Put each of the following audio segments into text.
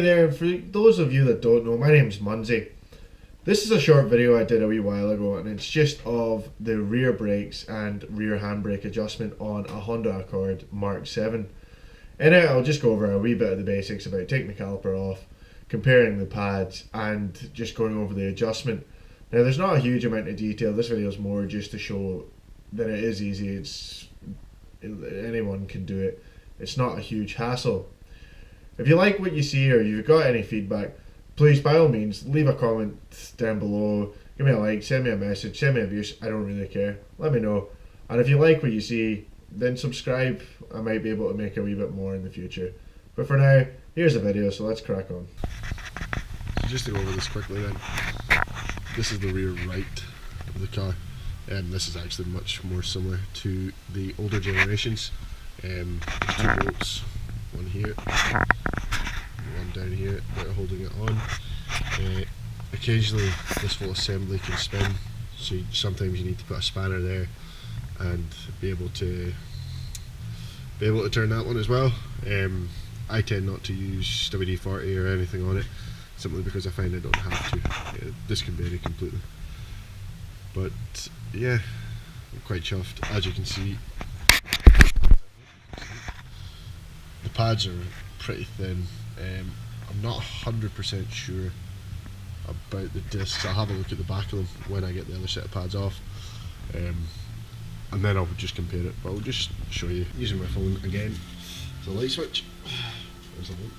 Hey there, for those of you that don't know, my name's Munsey. This is a short video I did a wee while ago, and it's just of the rear brakes and rear handbrake adjustment on a Honda Accord Mark 7. In it, I'll just go over a wee bit of the basics about taking the caliper off, comparing the pads, and just going over the adjustment. Now, there's not a huge amount of detail. This video is more just to show that it is easy. Anyone can do it. It's not a huge hassle. If you like what you see or you've got any feedback, please by all means leave a comment down below, give me a like, send me a message, send me abuse, I don't really care, let me know. And if you like what you see, then subscribe. I might be able to make a wee bit more in the future. But for now, here's the video, so let's crack on. So just to go over this quickly then, this is the rear right of the car, and this is actually much more similar to the older generations. There's 2 bolts, one here, one down here that are holding it on. Occasionally this whole assembly can spin, so sometimes you need to put a spanner there and be able to turn that one as well. I tend not to use WD-40 or anything on it, simply because I find I don't have to. This can vary completely, but yeah, I'm quite chuffed. As you can see, the pads are pretty thin. I'm not 100% sure about the discs. I'll have a look at the back of them when I get the other set of pads off, and then I'll just compare it. But I'll just show you using my phone again. The light switch. There's the light.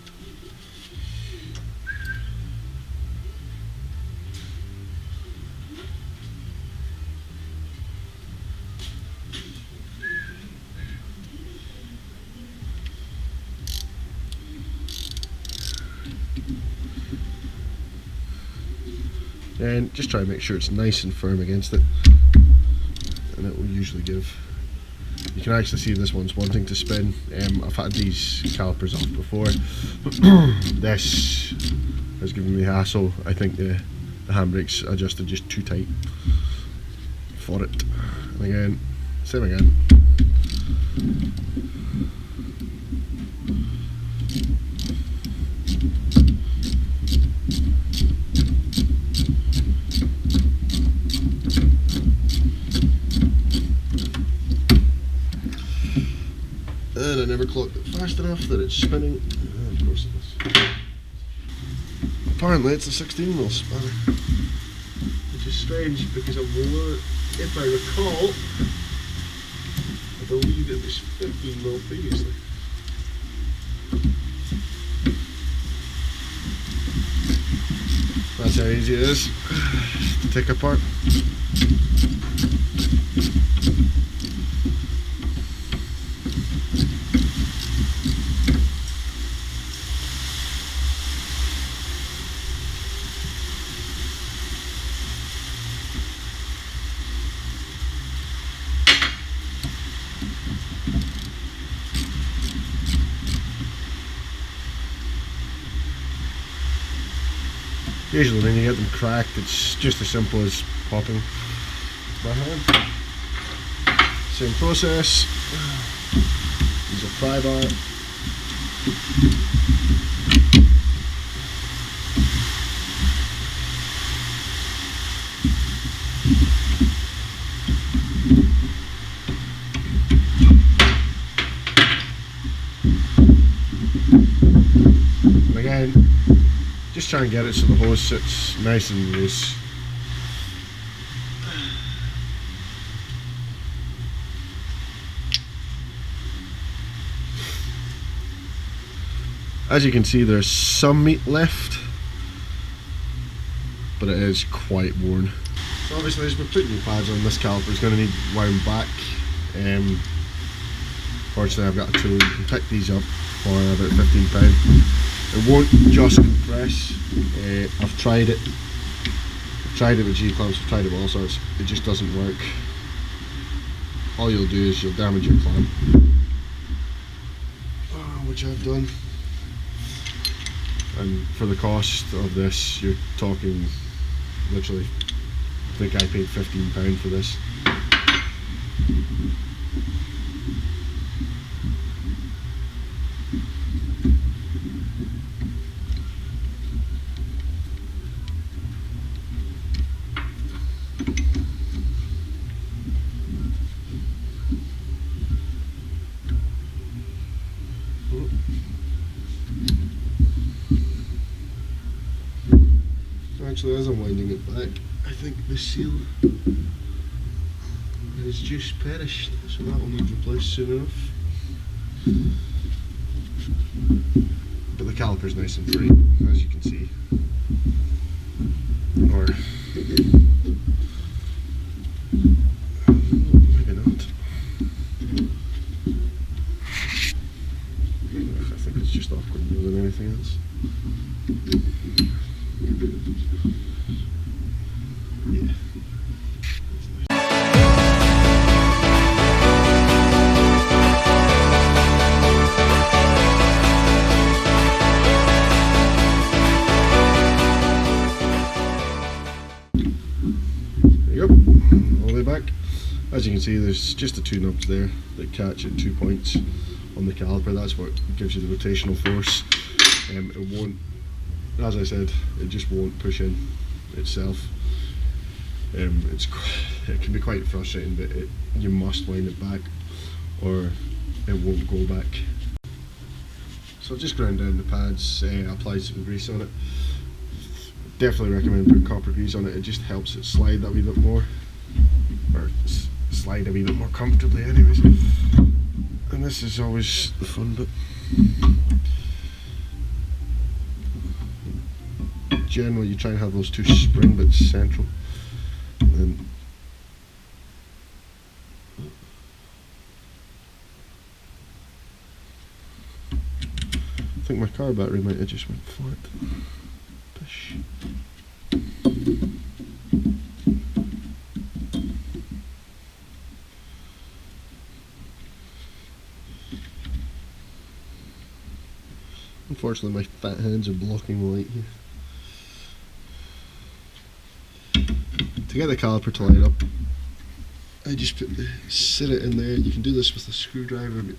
And just try and make sure it's nice and firm against it, and it will usually give. You can actually see this one's wanting to spin. I've had these calipers off before. This has given me hassle. I think the handbrake's adjusted just too tight for it. And again, same again. And I never clocked it fast enough that it's spinning. Of course it is. Apparently it's a 16mm spanner, which is strange because if I recall, I believe it was 15mm previously. That's how easy it is to take apart. Usually when you get them cracked, it's just as simple as popping my hand. Same process. Use a pry bar. And again, just try and get it so the hose sits nice and loose. As you can see, there's some meat left, but it is quite worn. So obviously, as we're putting new pads on, this caliper is going to need wound back. Fortunately, I've got a tool. You can pick these up for about £15. It won't just compress. I've tried it. I've tried it with G-clamps, I've tried it with all sorts. It just doesn't work. All you'll do is you'll damage your clamp, which I've done. And for the cost of this, you're talking literally, I think I paid £15 for this. Actually, as I'm winding it back, I think the seal has just perished, so that will need replaced soon enough. But the caliper's nice and free, as you can see. Or maybe not. I think it's just awkward more than anything else. Yeah. There you go, all the way back. As you can see, there's just the two knobs there that catch at 2 points on the caliper. That's what gives you the rotational force. It won't, as I said, it just won't push in itself. It can be quite frustrating, but you must wind it back or it won't go back. So I've just ground down the pads, applied some grease on it. Definitely recommend putting copper grease on it. It just helps it slide that wee bit more, or slide a wee bit more comfortably anyways. And this is always the fun bit. Generally you try and have those two spring bits central. And I think my car battery might have just went flat. Push. Unfortunately my fat hands are blocking the light here. To get the caliper to line up, I just sit it in there. You can do this with a screwdriver, but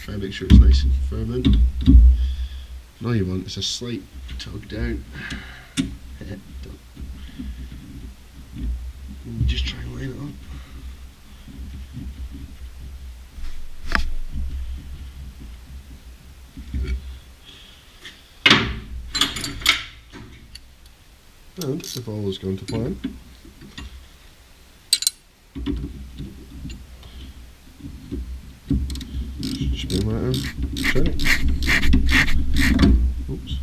try and make sure it's nice and firm in. And all you want is a slight tug down. And you just try and line it up. And if all is going to plan, spin that in, turn it. Oops.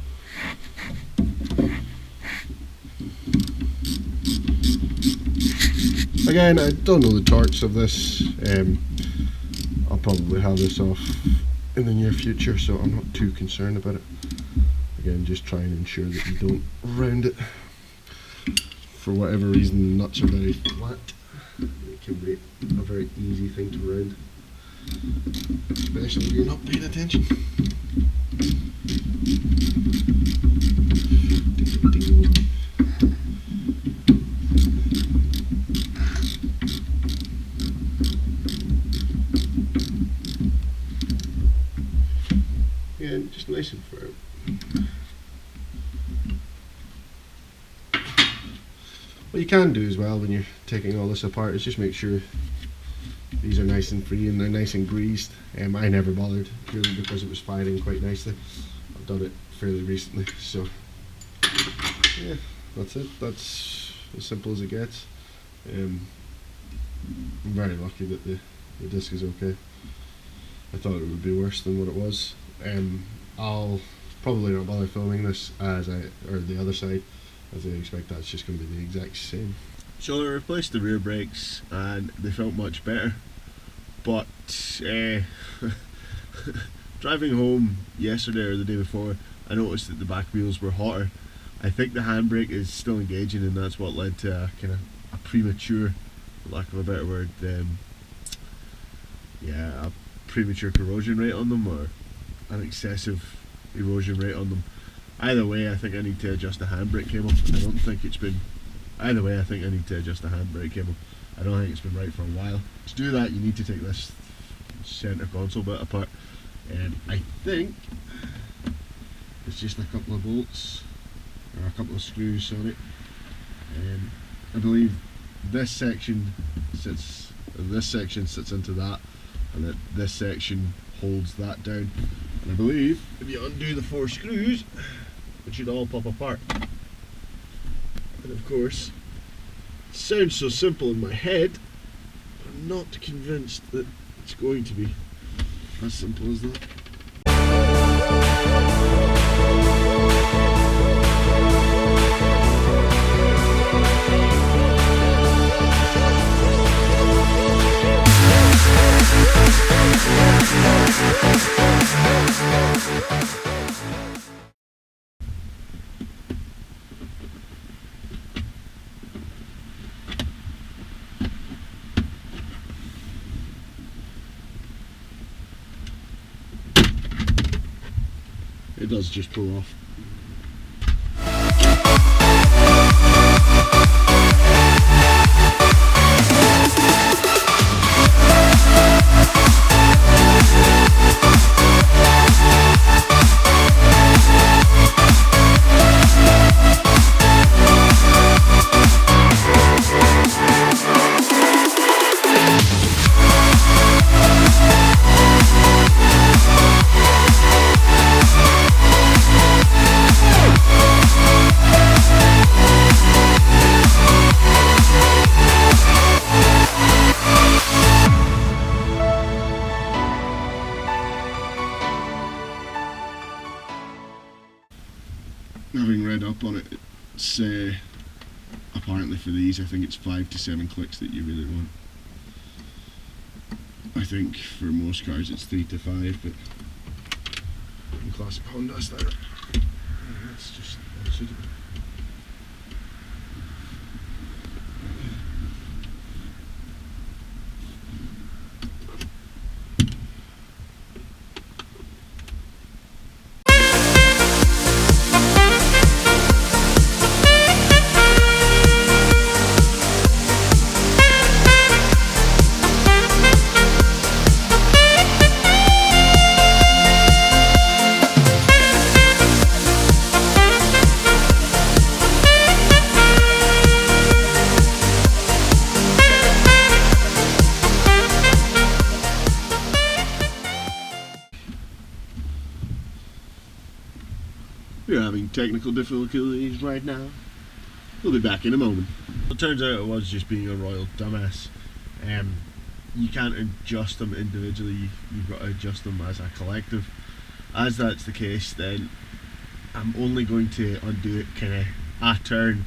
Again, I don't know the torques of this. I'll probably have this off in the near future, so I'm not too concerned about it. Again, just try and ensure that you don't round it. For whatever reason, the nuts are very flat. It can be a very easy thing to round, especially if you're not paying attention. Again, just nice and firm. What you can do as well when you're taking all this apart is just make sure these are nice and free and they're nice and greased. I never bothered, purely because it was firing quite nicely. I've done it fairly recently, so yeah, that's it. That's as simple as it gets. I'm very lucky that the disc is okay. I thought it would be worse than what it was. I'll probably not bother filming this or the other side, as I expect that's just going to be the exact same. So I replaced the rear brakes and they felt much better, but driving home yesterday or the day before, I noticed that the back wheels were hotter. I think the handbrake is still engaging, and that's what led to a premature, for lack of a better word, a premature corrosion rate on them, or an excessive erosion rate on them. Either way, I think I need to adjust the handbrake cable. I don't think it's been. Either way, I think I need to adjust the handbrake cable. I don't think it's been right for a while. To do that, you need to take this center console bit apart, and I think it's just a couple of bolts or a couple of screws, sorry. I believe this section sits into that, and that this section holds that down. And I believe if you undo the 4 screws, it should all pop apart. And of course, it sounds so simple in my head, but I'm not convinced that it's going to be as simple as that. It does just pull off. Having read up on it, it's apparently for these I think it's 5 to 7 clicks that you really want. I think for most cars it's 3 to 5, but in classic Honda style, it's just unsuitable. We're having technical difficulties right now. We'll be back in a moment. It turns out it was just being a royal dumbass. You can't adjust them individually, you've got to adjust them as a collective. As that's the case, then I'm only going to undo it kind of a turn,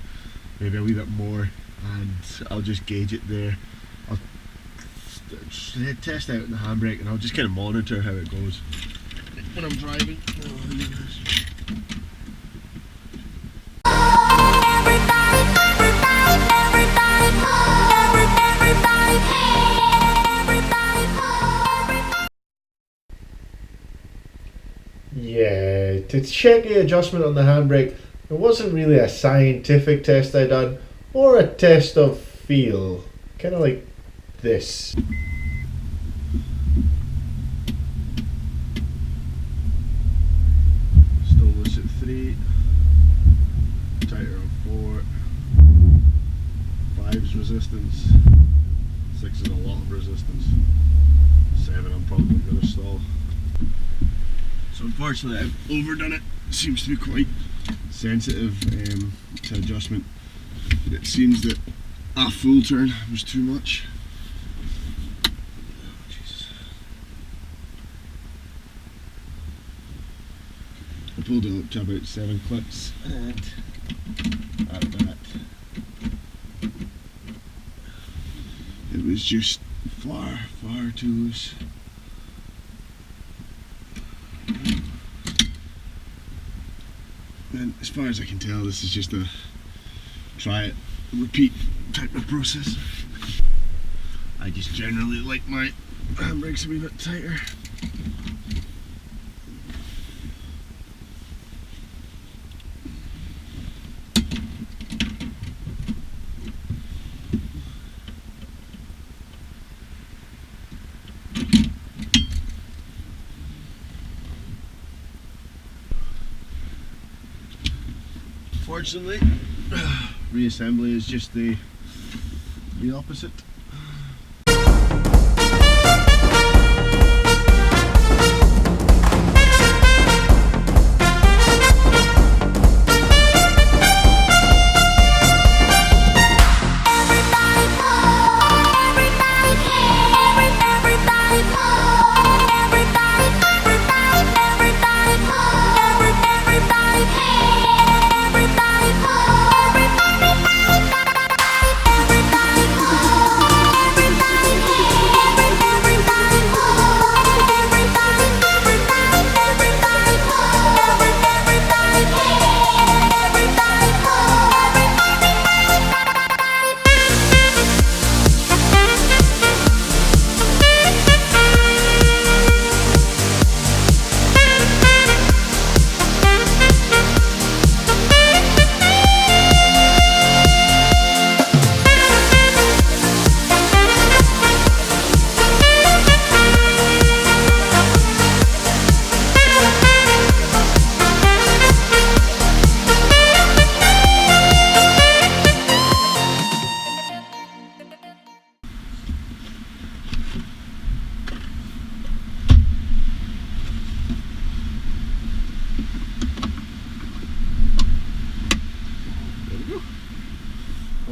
maybe a wee bit more, and I'll just gauge it there. I'll test out the handbrake and I'll just kind of monitor how it goes when I'm driving. Yeah, to check the adjustment on the handbrake, it wasn't really a scientific test I done, or a test of feel, kind of like this. Still loose at 3, tighter on 4, 5's resistance, 6 is a lot of resistance, 7 I'm probably going to stall. So unfortunately I've overdone it. It seems to be quite sensitive to adjustment. It seems that a full turn was too much. Jesus. I pulled it up to about 7 clicks, and at that it was just far too loose. And as far as I can tell, this is just a try it, repeat type of process. I just generally like my handbrakes a wee bit tighter. Fortunately, reassembly is just the opposite.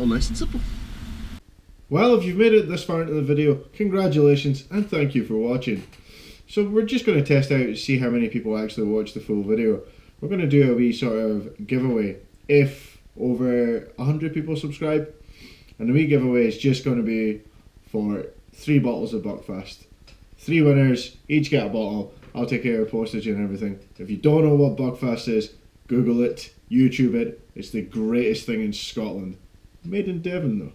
All nice and simple. Well, if you've made it this far into the video, congratulations and thank you for watching. So we're just going to test out to see how many people actually watch the full video. We're going to do a wee sort of giveaway if over 100 people subscribe. And the wee giveaway is just going to be for 3 bottles of Buckfast. 3 winners, each get a bottle. I'll take care of postage and everything. If you don't know what Buckfast is, Google it, YouTube it. It's the greatest thing in Scotland. Made in Devon though.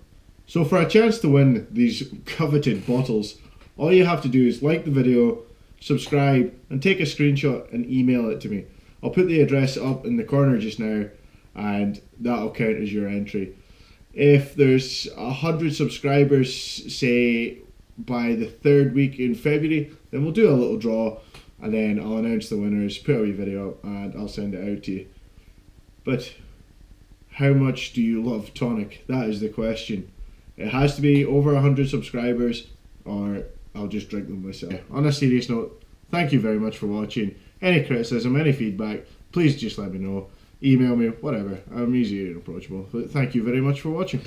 So for a chance to win these coveted bottles, all you have to do is like the video, subscribe, and take a screenshot and email it to me. I'll put the address up in the corner just now, and that'll count as your entry. If there's 100 subscribers, say by the 3rd week in February, then we'll do a little draw, and then I'll announce the winners, put a wee video up, and I'll send it out to you. But how much do you love tonic? That is the question. It has to be over 100 subscribers, or I'll just drink them myself. On a serious note, thank you very much for watching. Any criticism, any feedback, please just let me know. Email me, whatever. I'm easy and approachable. But thank you very much for watching.